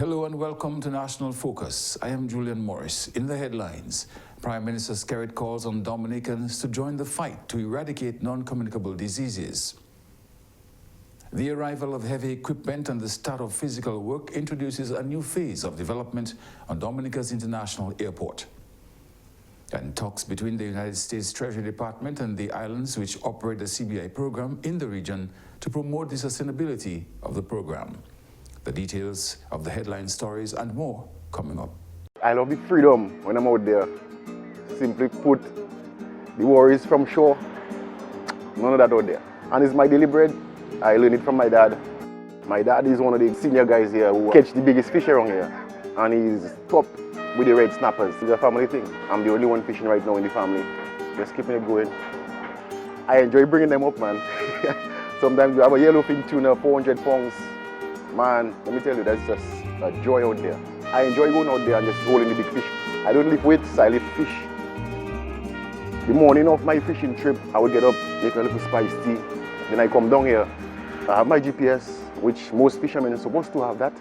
Hello and welcome to National Focus. I am Julian Morris. In the headlines, Prime Minister Skerrit calls on Dominicans to join the fight to eradicate non-communicable diseases. The arrival of heavy equipment and the start of physical work introduces a new phase of development on Dominica's international airport. And talks between the United States Treasury Department and the islands which operate the CBI program in the region to promote the sustainability of the program. The details of the headline stories and more coming up. I love the freedom when I'm out there. Simply put, the worries from shore, none of that out there. And it's my daily bread. I learned it from my dad. My dad is one of the senior guys here who catch the biggest fish around here. And he's top with the red snappers. It's a family thing. I'm the only one fishing right now in the family. Just keeping it going. I enjoy bringing them up, man. Sometimes you have a yellowfin tuna, 400 pounds. Man, let me tell you, that's just a joy out there. I enjoy going out there and just holding the big fish. I don't lift weights, I lift fish. The morning of my fishing trip, I would get up, make a little spiced tea. Then I come down here. I have my GPS, which most fishermen are supposed to have that.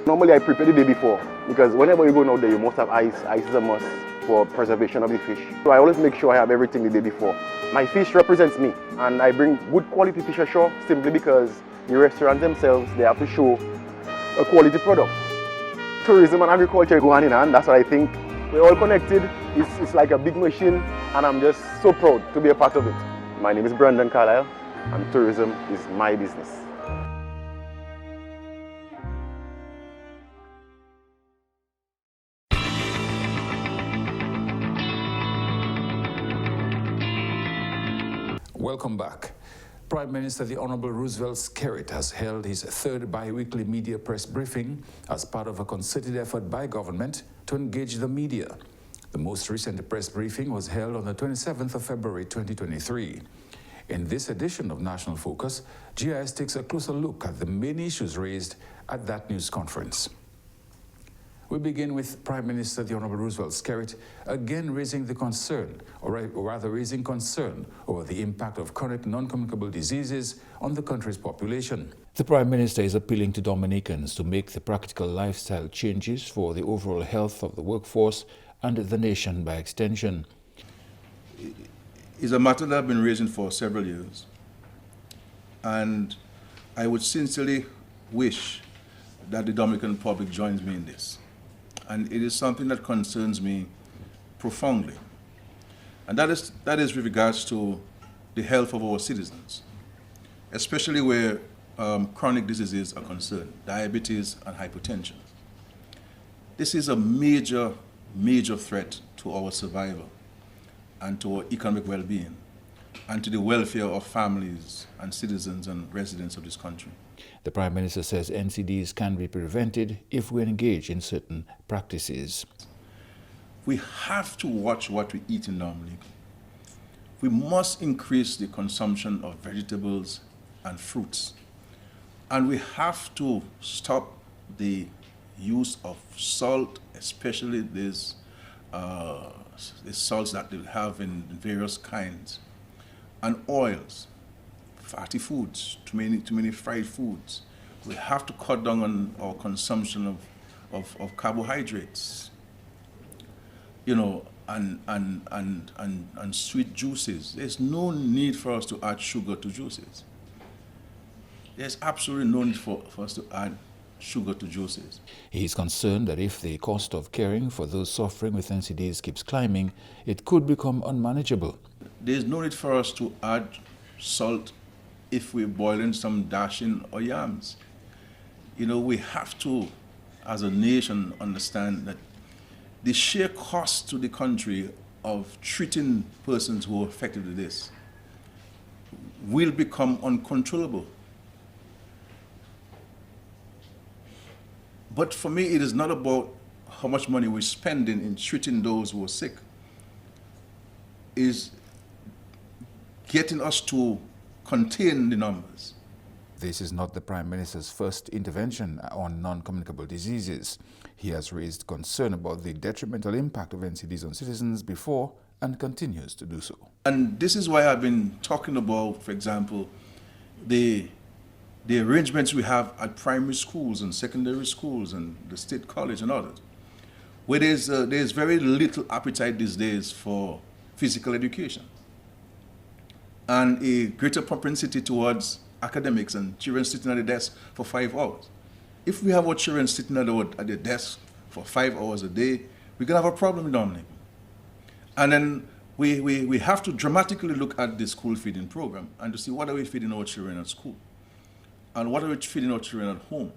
Normally I prepare the day before, because whenever you're going out there, you must have ice. Ice is a must for preservation of the fish. So I always make sure I have everything the day before. My fish represents me, and I bring good quality fish ashore simply because the restaurants themselves, they have to show a quality product. Tourism and agriculture go hand in hand. That's what I think. We're all connected. It's like a big machine, and I'm just so proud to be a part of it. My name is Brandon Carlisle, and tourism is my business. Welcome back. Prime Minister the Honorable Roosevelt Skerrit has held his third bi-weekly media press briefing as part of a concerted effort by government to engage the media. The most recent press briefing was held on the 27th of February 2023. In this edition of National Focus, GIS takes a closer look at the main issues raised at that news conference. We begin with Prime Minister the Honorable Roosevelt Skerrit again raising the concern, or rather raising concern over the impact of chronic non-communicable diseases on the country's population. The Prime Minister is appealing to Dominicans to make the practical lifestyle changes for the overall health of the workforce and the nation by extension. It's a matter that I've been raising for several years, and I would sincerely wish that the Dominican public joins me in this. And it is something that concerns me profoundly. And that is with regards to the health of our citizens, especially where chronic diseases are concerned, diabetes and hypertension. This is a major, major threat to our survival and to our economic well-being and to the welfare of families and citizens and residents of this country. The Prime Minister says NCDs can be prevented if we engage in certain practices. We have to watch what we eat in Dominica. We must increase the consumption of vegetables and fruits. And we have to stop the use of salt, especially these salts that they have in various kinds, and oils. Fatty foods, too many fried foods. We have to cut down on our consumption of carbohydrates, and sweet juices. There's no need for us to add sugar to juices. There's absolutely no need for us to add sugar to juices. He is concerned that if the cost of caring for those suffering with NCDs keeps climbing, it could become unmanageable. There's no need for us to add salt if we're boiling some dashing or yams. We have to, as a nation, understand that the sheer cost to the country of treating persons who are affected with this will become uncontrollable. But for me, it is not about how much money we're spending in treating those who are sick. It is getting us to contain the numbers. This is not the Prime Minister's first intervention on non-communicable diseases. He has raised concern about the detrimental impact of NCDs on citizens before and continues to do so. And this is why I've been talking about, for example, the the arrangements we have at primary schools and secondary schools and the state college and others, where there's very little appetite these days for physical education and a greater propensity towards academics and children sitting at the desk for 5 hours. If we have our children sitting at the desk for 5 hours a day, we're going to have a problem in Dominica. And then we have to dramatically look at the school feeding program and to see what are we feeding our children at school and what are we feeding our children at home.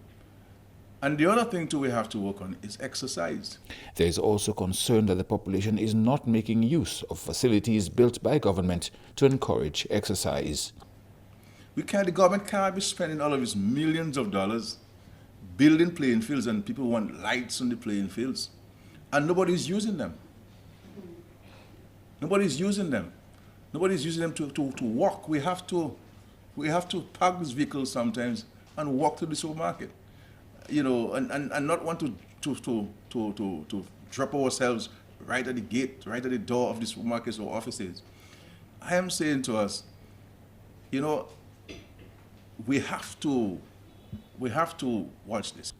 And the other thing too we have to work on is exercise. There is also concern that the population is not making use of facilities built by government to encourage exercise. The government can't be spending all of its millions of dollars building playing fields, and people want lights on the playing fields, and nobody's using them. Nobody's using them. Nobody's using them to walk. We have to park these vehicles sometimes and walk to the supermarket, and not want to drop ourselves right at the gate, right at the door of the supermarkets or offices. I am saying to us, we have to watch this.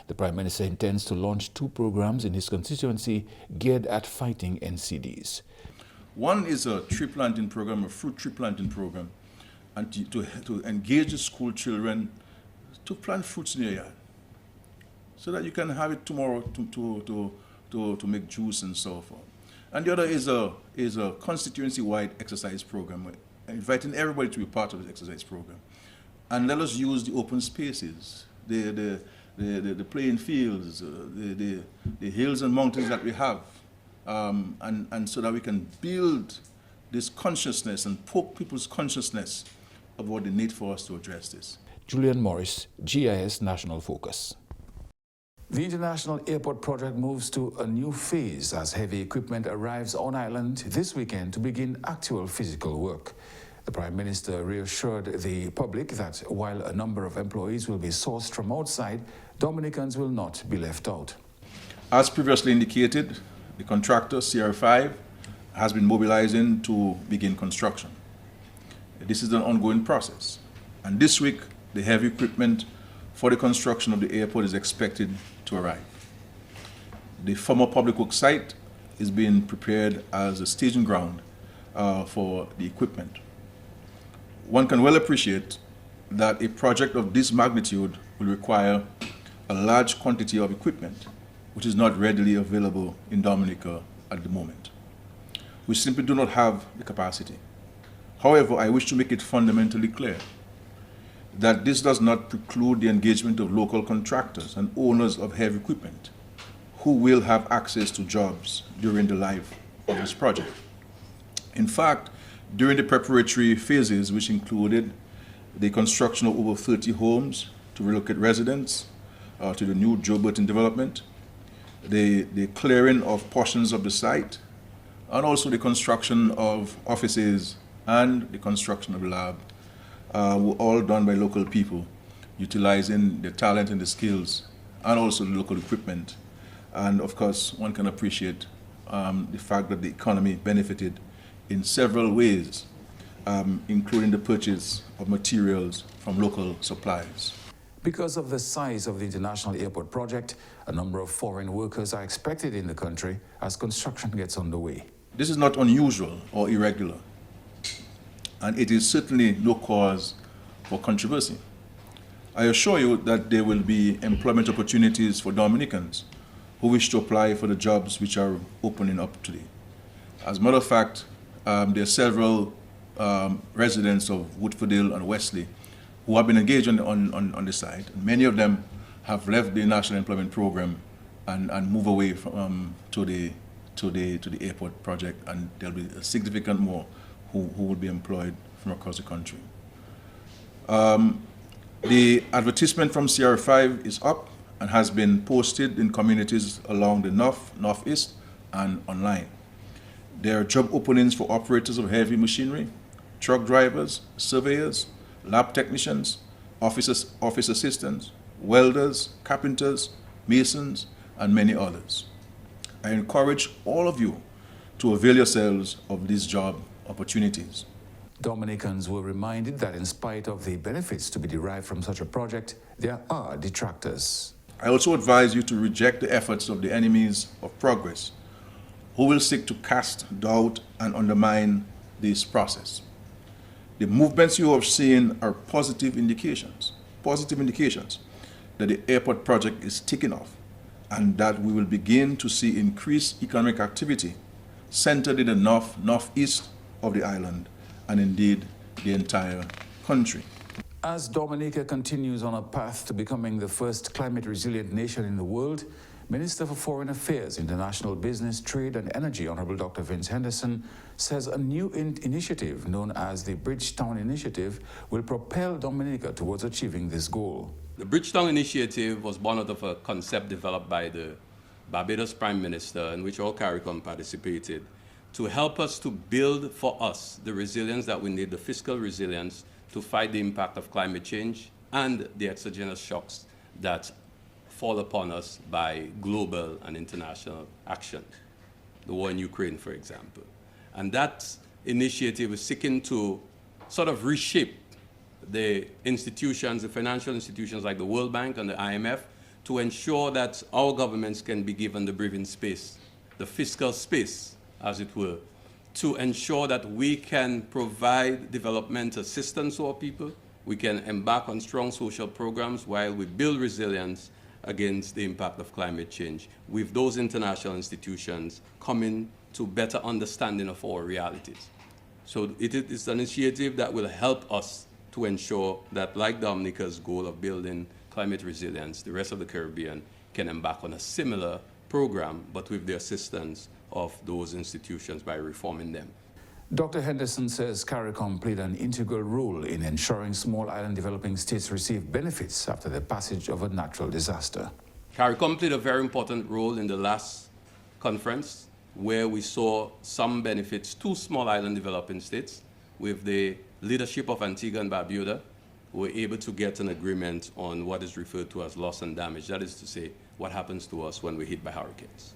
The Prime Minister intends to launch 2 programs in his constituency geared at fighting NCDs. One is a tree planting program, a fruit tree planting program, and to engage the school children to plant fruits in your yard, so that you can have it tomorrow to make juice and so forth. And the other is a constituency-wide exercise program, inviting everybody to be part of this exercise program. And let us use the open spaces, the playing fields, the hills and mountains that we have, and so that we can build this consciousness and poke people's consciousness about the need for us to address this. Julian Morris, GIS National Focus. The International Airport project moves to a new phase as heavy equipment arrives on island this weekend to begin actual physical work. The Prime Minister reassured the public that while a number of employees will be sourced from outside, Dominicans will not be left out. As previously indicated, the contractor, CR5, has been mobilizing to begin construction. This is an ongoing process, and this week the heavy equipment for the construction of the airport is expected to arrive. The former public works site is being prepared as a staging ground for the equipment. One can well appreciate that a project of this magnitude will require a large quantity of equipment, which is not readily available in Dominica at the moment. We simply do not have the capacity. However, I wish to make it fundamentally clear that this does not preclude the engagement of local contractors and owners of heavy equipment who will have access to jobs during the life of this project. In fact, during the preparatory phases, which included the construction of over 30 homes to relocate residents to the new Joe Burton development, the clearing of portions of the site, and also the construction of offices and the construction of the lab, were all done by local people, utilizing the talent and the skills, and also the local equipment. And of course, one can appreciate the fact that the economy benefited in several ways, including the purchase of materials from local suppliers. Because of the size of the International Airport project, a number of foreign workers are expected in the country as construction gets underway. This is not unusual or irregular, and it is certainly no cause for controversy. I assure you that there will be employment opportunities for Dominicans who wish to apply for the jobs which are opening up today. As a matter of fact, there are several residents of Woodfordale and Wesley who have been engaged on the site. Many of them have left the National Employment Program and move away from, to the airport project, and there'll be a significant more who will be employed from across the country. The advertisement from CR5 is up and has been posted in communities along the north, northeast, and online. There are job openings for operators of heavy machinery, truck drivers, surveyors, lab technicians, office assistants, welders, carpenters, masons, and many others. I encourage all of you to avail yourselves of these job opportunities. Dominicans were reminded that in spite of the benefits to be derived from such a project, there are detractors. I also advise you to reject the efforts of the enemies of progress, who will seek to cast doubt and undermine this process. The movements you have seen are positive indications that the airport project is ticking off and that we will begin to see increased economic activity centered in the northeast of the island and indeed the entire country. As Dominica continues on a path to becoming the first climate-resilient nation in the world, Minister for Foreign Affairs, International Business, Trade and Energy, Honorable Dr. Vince Henderson, says a new initiative known as the Bridgetown Initiative will propel Dominica towards achieving this goal. The Bridgetown Initiative was born out of a concept developed by the Barbados Prime Minister, in which all CARICOM participated, to help us to build for us the resilience that we need, the fiscal resilience, to fight the impact of climate change and the exogenous shocks that fall upon us by global and international action. The war in Ukraine, for example. And that initiative is seeking to sort of reshape the institutions, the financial institutions like the World Bank and the IMF, to ensure that our governments can be given the breathing space, the fiscal space, as it were, to ensure that we can provide development assistance to our people, we can embark on strong social programs while we build resilience against the impact of climate change, with those international institutions coming to better understanding of our realities. So it is an initiative that will help us to ensure that, like Dominica's goal of building climate resilience, the rest of the Caribbean can embark on a similar program, but with the assistance of those institutions by reforming them. Dr. Henderson says CARICOM played an integral role in ensuring small island developing states receive benefits after the passage of a natural disaster. CARICOM played a very important role in the last conference, where we saw some benefits to small island developing states. With the leadership of Antigua and Barbuda, we were able to get an agreement on what is referred to as loss and damage. That is to say, what happens to us when we're hit by hurricanes.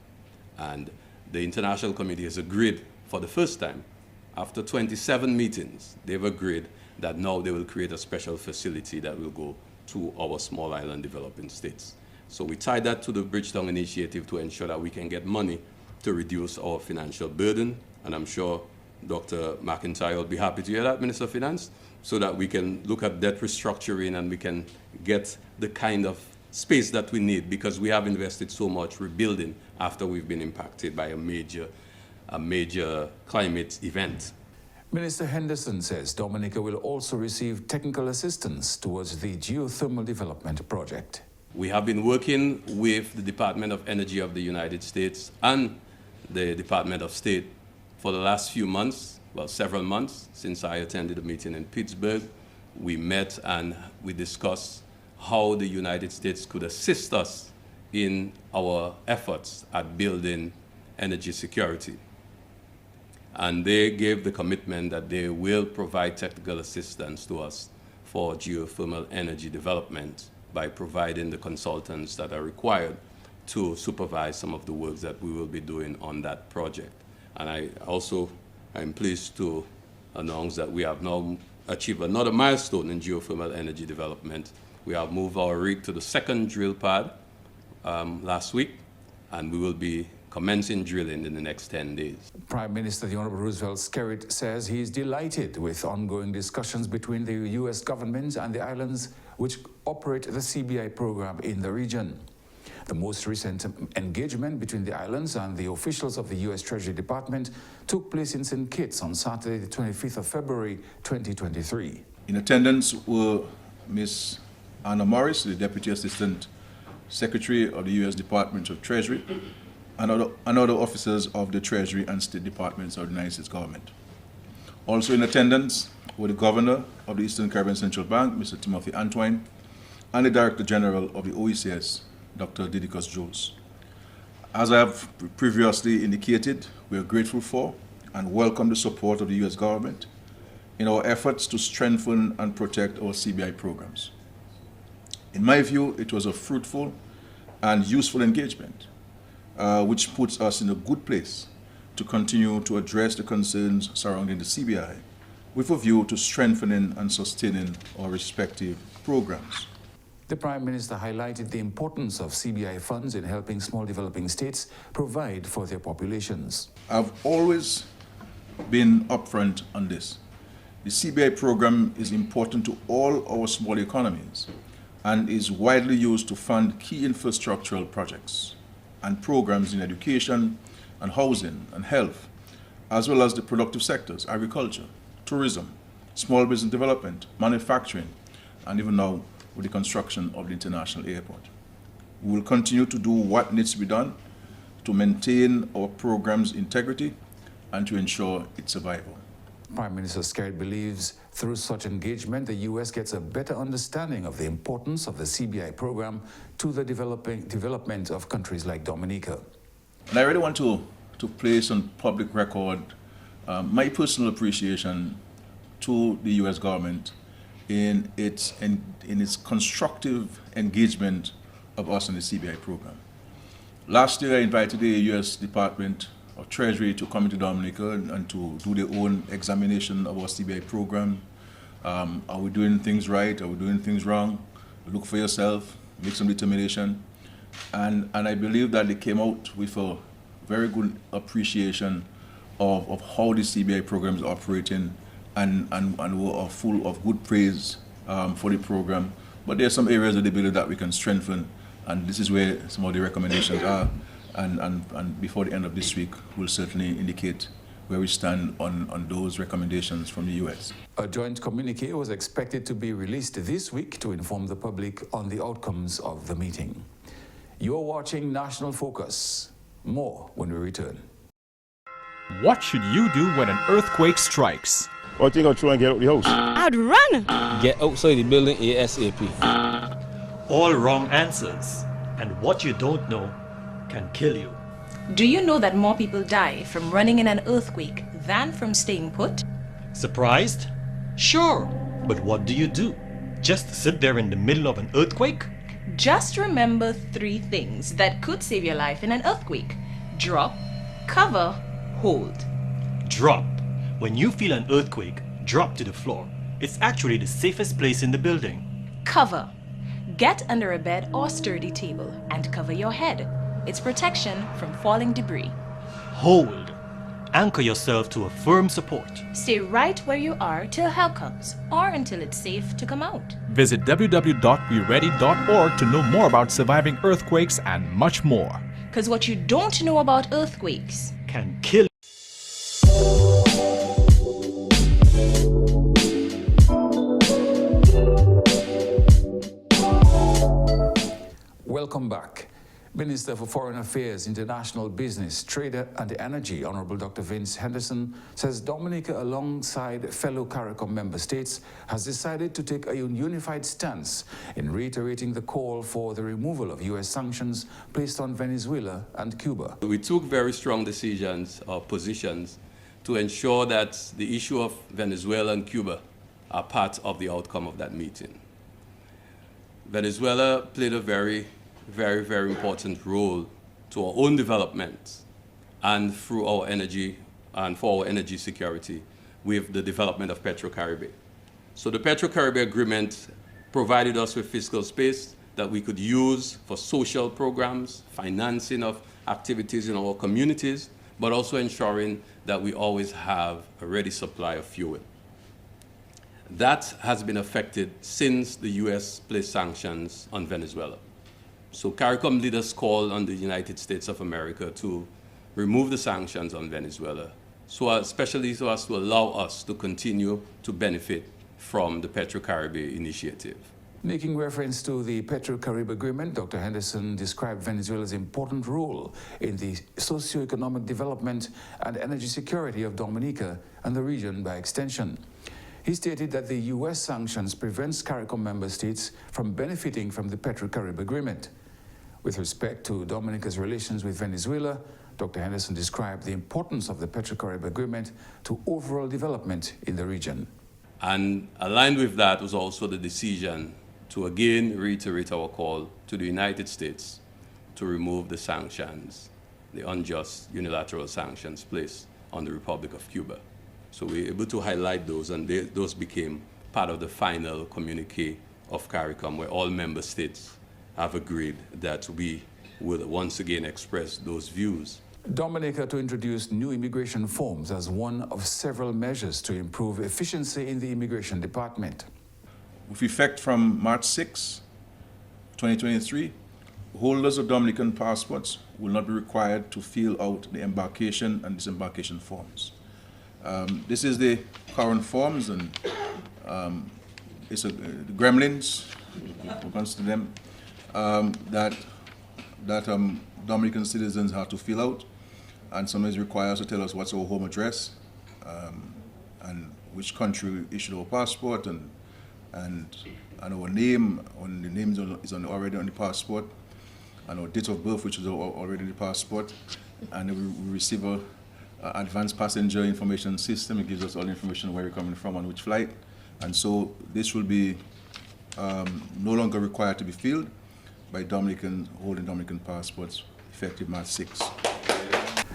And the international community has agreed for the first time, after 27 meetings, they've agreed that now they will create a special facility that will go to our small island developing states. So we tied that to the Bridgetown Initiative to ensure that we can get money to reduce our financial burden. And I'm sure Dr. McIntyre will be happy to hear that, Minister of Finance, so that we can look at debt restructuring and we can get the kind of space that we need, because we have invested so much rebuilding after we've been impacted by a major climate event. Minister Henderson says Dominica will also receive technical assistance towards the geothermal development project. We have been working with the Department of Energy of the United States and the Department of State for the last few months, well, several months, since I attended a meeting in Pittsburgh. We met and we discussed how the United States could assist us in our efforts at building energy security. And they gave the commitment that they will provide technical assistance to us for geothermal energy development by providing the consultants that are required to supervise some of the work that we will be doing on that project. And I'm pleased to announce that we have now achieved another milestone in geothermal energy development. We have moved our rig to the second drill pad last week, and we will be commencing drilling in the next 10 days. Prime Minister the Honorable Roosevelt Skerrit says he is delighted with ongoing discussions between the U.S. government and the islands which operate the CBI program in the region. The most recent engagement between the islands and the officials of the U.S. Treasury Department took place in St. Kitts on Saturday, the 25th of February, 2023. In attendance were Ms. Anna Morris, the Deputy Assistant Secretary of the U.S. Department of Treasury, and other officers of the Treasury and State Departments of the United States government. Also in attendance were the Governor of the Eastern Caribbean Central Bank, Mr. Timothy Antwine, and the Director General of the OECS, Dr. Didicus Jules. As I have previously indicated, we are grateful for and welcome the support of the U.S. government in our efforts to strengthen and protect our CBI programs. In my view, it was a fruitful and useful engagement, which puts us in a good place to continue to address the concerns surrounding the CBI with a view to strengthening and sustaining our respective programs. The Prime Minister highlighted the importance of CBI funds in helping small developing states provide for their populations. I've always been upfront on this. The CBI program is important to all our small economies and is widely used to fund key infrastructural projects and programs in education and housing and health, as well as the productive sectors, agriculture, tourism, small business development, manufacturing, and even now with the construction of the international airport. We will continue to do what needs to be done to maintain our program's integrity and to ensure its survival. Prime Minister Skerrit believes through such engagement, the U.S. gets a better understanding of the importance of the CBI program to the development of countries like Dominica. And I really want to place on public record my personal appreciation to the U.S. government in its constructive engagement of us in the CBI program. Last year, I invited the U.S. Department of Treasury to come into Dominica and to do their own examination of our CBI program. Are we doing things right? Are we doing things wrong? Look for yourself, make some determination. And I believe that they came out with a very good appreciation of how the CBI program is operating and were full of good praise for the program. But there are some areas that they believe that we can strengthen, and this is where some of the recommendations are. And before the end of this week, we'll certainly indicate where we stand on those recommendations from the U.S. A joint communique was expected to be released this week to inform the public on the outcomes of the meeting. You're watching National Focus. More when we return. What should you do when an earthquake strikes? What you gonna try and get out the house? I'd run! Get outside the building ASAP. All wrong answers, and what you don't know can kill you. Do you know that more people die from running in an earthquake than from staying put? Surprised? Sure, but what do? Just sit there in the middle of an earthquake? Just remember 3 things that could save your life in an earthquake. Drop, cover, hold. Drop. When you feel an earthquake, drop to the floor. It's actually the safest place in the building. Cover. Get under a bed or sturdy table and cover your head. It's protection from falling debris. Hold. Anchor yourself to a firm support. Stay right where you are till help comes or until it's safe to come out. Visit www.weready.org to know more about surviving earthquakes and much more. Because what you don't know about earthquakes can kill. Welcome back. Minister for Foreign Affairs, International Business, Trade and Energy, Honorable Dr. Vince Henderson, says Dominica, alongside fellow CARICOM member states, has decided to take a unified stance in reiterating the call for the removal of U.S. sanctions placed on Venezuela and Cuba. We took very strong decisions or positions to ensure that the issue of Venezuela and Cuba are part of the outcome of that meeting. Venezuela played a very important role to our own development and through our energy and for our energy security with the development of PetroCaribe. So the PetroCaribe agreement provided us with fiscal space that we could use for social programs, financing of activities in our communities, but also ensuring that we always have a ready supply of fuel. That has been affected since the U.S. placed sanctions on Venezuela. So CARICOM leaders called on the United States of America to remove the sanctions on Venezuela, especially so as to allow us to continue to benefit from the PetroCaribe initiative. Making reference to the PetroCaribe agreement, Dr. Henderson described Venezuela's important role in the socio-economic development and energy security of Dominica and the region by extension. He stated that the U.S. sanctions prevents CARICOM member states from benefiting from the PetroCaribe agreement. With respect to Dominica's relations with Venezuela, Dr. Henderson described the importance of the PetroCaribe agreement to overall development in the region. And aligned with that was also the decision to again reiterate our call to the United States to remove the sanctions, the unjust unilateral sanctions placed on the Republic of Cuba. So we were able to highlight those, and those became part of the final communique of CARICOM, where all member states have agreed that we will once again express those views. Dominica to introduce new immigration forms as one of several measures to improve efficiency in the immigration department. With effect from March 6, 2023, holders of Dominican passports will not be required to fill out the embarkation and disembarkation forms. This is the current forms, and it's the gremlins, we consider them, that Dominican citizens have to fill out, and sometimes require us to tell us what's our home address, and which country issued our passport, and our name, when the name is already on the passport, and our date of birth, which is already in the passport, and we receive a advanced passenger information system. It gives us all the information where we're coming from and which flight, and so this will be no longer required to be filled by Dominicans holding Dominican passports effective March 6.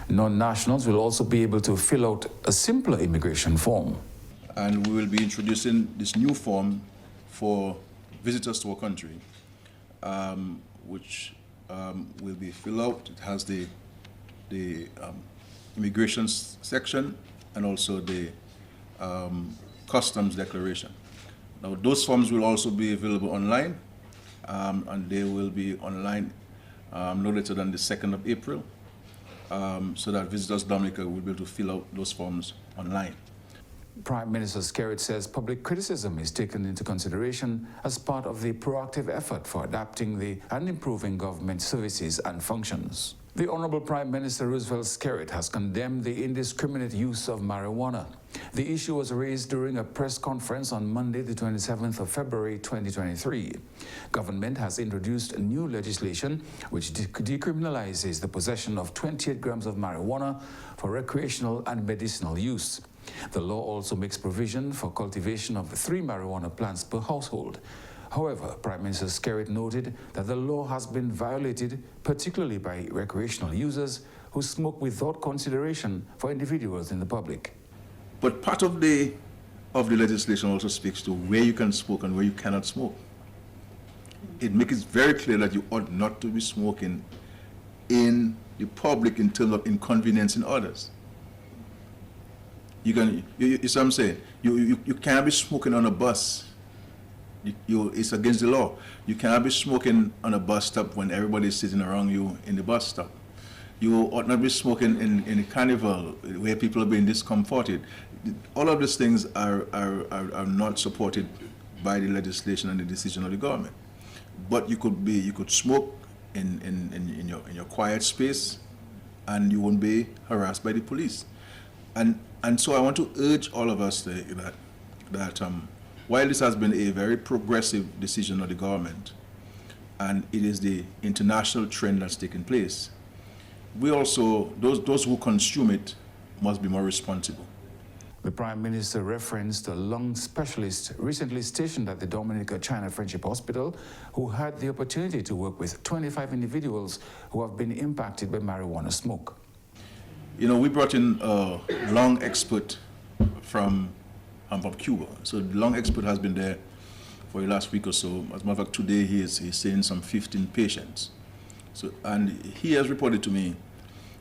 Non-nationals will also be able to fill out a simpler immigration form. And we will be introducing this new form for visitors to our country, which will be filled out. It has the immigration section and also the customs declaration. Now, those forms will also be available online, and they will be online no later than the 2nd of April, so that visitors to Dominica will be able to fill out those forms online. Prime Minister Skerrit says public criticism is taken into consideration as part of the proactive effort for adapting and improving government services and functions. The Honorable Prime Minister Roosevelt Skerrit has condemned the indiscriminate use of marijuana. The issue was raised during a press conference on Monday, the 27th of February 2023. Government has introduced new legislation which decriminalizes the possession of 28 grams of marijuana for recreational and medicinal use. The law also makes provision for cultivation of 3 marijuana plants per household. However, Prime Minister Skerrit noted that the law has been violated, particularly by recreational users who smoke without consideration for individuals in the public. But part of the legislation also speaks to where you can smoke and where you cannot smoke. It makes it very clear that you ought not to be smoking in the public in terms of inconveniencing others. You see what I'm saying? You can't be smoking on a bus. It's against the law. You cannot be smoking on a bus stop when everybody's sitting around you in the bus stop. You ought not be smoking in a carnival where people are being discomforted. All of these things are not supported by the legislation and the decision of the government. But you could smoke in your quiet space, and you won't be harassed by the police. And so I want to urge all of us that while this has been a very progressive decision of the government, and it is the international trend that's taking place, we also, those who consume it must be more responsible. The Prime Minister referenced a lung specialist recently stationed at the Dominica China Friendship Hospital who had the opportunity to work with 25 individuals who have been impacted by marijuana smoke. You know, we brought in a lung expert from Cuba. So the lung expert has been there for the last week or so. As a matter of fact, today he's seeing some 15 patients. So, and he has reported to me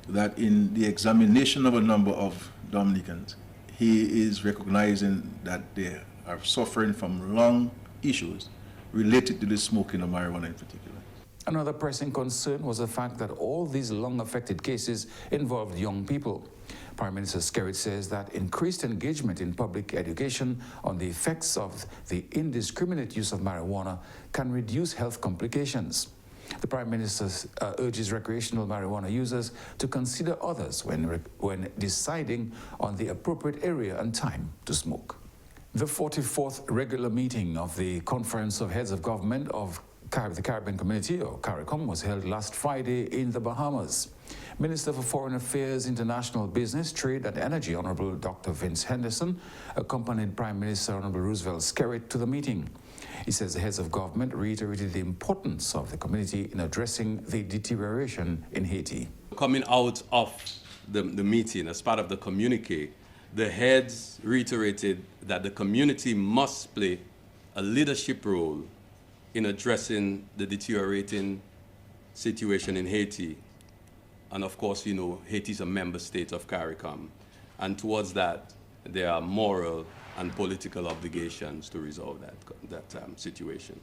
that in the examination of a number of Dominicans, he is recognizing that they are suffering from lung issues related to the smoking of marijuana in particular. Another pressing concern was the fact that all these lung-affected cases involved young people. Prime Minister Skerrit says that increased engagement in public education on the effects of the indiscriminate use of marijuana can reduce health complications. The Prime Minister urges recreational marijuana users to consider others when deciding on the appropriate area and time to smoke. The 44th regular meeting of the Conference of Heads of Government of the Caribbean Community, or CARICOM, was held last Friday in the Bahamas. Minister for Foreign Affairs, International Business, Trade and Energy, Honorable Dr. Vince Henderson, accompanied Prime Minister Honorable Roosevelt Skerrit to the meeting. He says the heads of government reiterated the importance of the community in addressing the deterioration in Haiti. Coming out of the meeting as part of the communique, the heads reiterated that the community must play a leadership role in addressing the deteriorating situation in Haiti. And of course, you know, Haiti is a member state of CARICOM. And towards that, there are moral and political obligations to resolve that situation.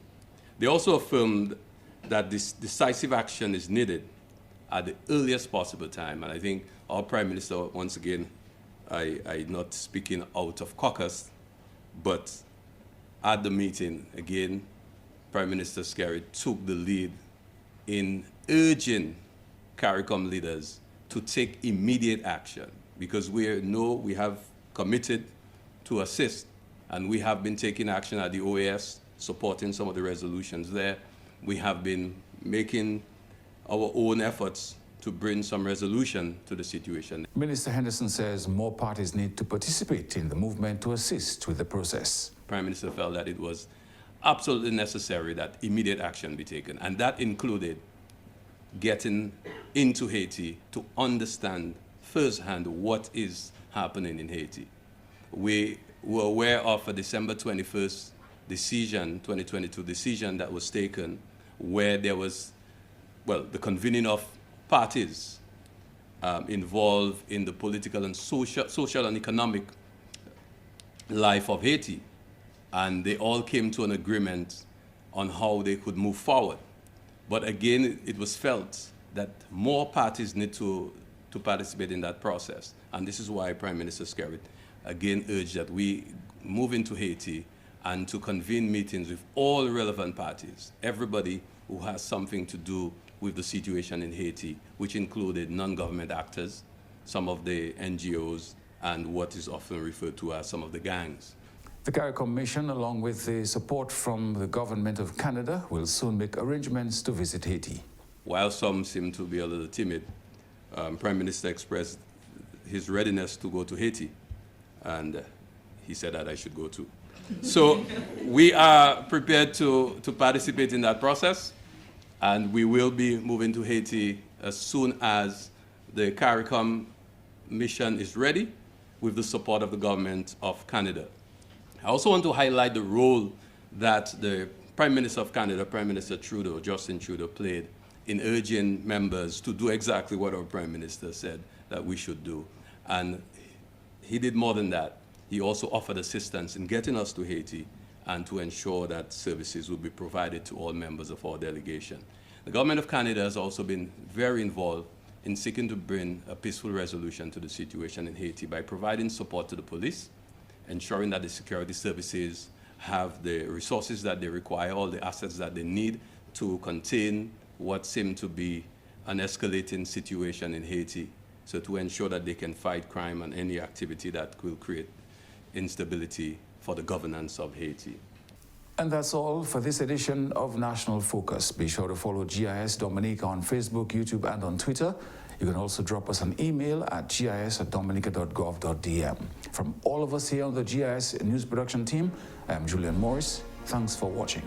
They also affirmed that this decisive action is needed at the earliest possible time. And I think our Prime Minister, once again, I'm not speaking out of caucus, but at the meeting, again, Prime Minister Skerrit took the lead in urging CARICOM leaders to take immediate action, because we have committed to assist, and we have been taking action at the OAS, supporting some of the resolutions there. We have been making our own efforts to bring some resolution to the situation. Minister Henderson says more parties need to participate in the movement to assist with the process. Prime Minister felt that it was absolutely necessary that immediate action be taken, and that included getting into Haiti to understand firsthand what is happening in Haiti. We were aware of a December 21st decision, 2022 decision that was taken, where there was, well, the convening of parties involved in the political and social and economic life of Haiti. And they all came to an agreement on how they could move forward. But again, it was felt that more parties need to participate in that process. And this is why Prime Minister Skerrit again urged that we move into Haiti and to convene meetings with all relevant parties, everybody who has something to do with the situation in Haiti, which included non-government actors, some of the NGOs, and what is often referred to as some of the gangs. The CARICOM mission, along with the support from the government of Canada, will soon make arrangements to visit Haiti. While some seem to be a little timid, Prime Minister expressed his readiness to go to Haiti, and he said that I should go too. So we are prepared to participate in that process, and we will be moving to Haiti as soon as the CARICOM mission is ready with the support of the government of Canada. I also want to highlight the role that the Prime Minister of Canada, Prime Minister Trudeau, Justin Trudeau, played in urging members to do exactly what our Prime Minister said that we should do. And he did more than that. He also offered assistance in getting us to Haiti and to ensure that services would be provided to all members of our delegation. The government of Canada has also been very involved in seeking to bring a peaceful resolution to the situation in Haiti by providing support to the police, ensuring that the security services have the resources that they require, all the assets that they need to contain what seemed to be an escalating situation in Haiti, so to ensure that they can fight crime and any activity that will create instability for the governance of Haiti. And that's all for this edition of National Focus. Be sure to follow GIS Dominica on Facebook, YouTube, and on Twitter. You can also drop us an email at gis@dominica.gov.dm. From all of us here on the GIS News Production team, I'm Julian Morris. Thanks for watching.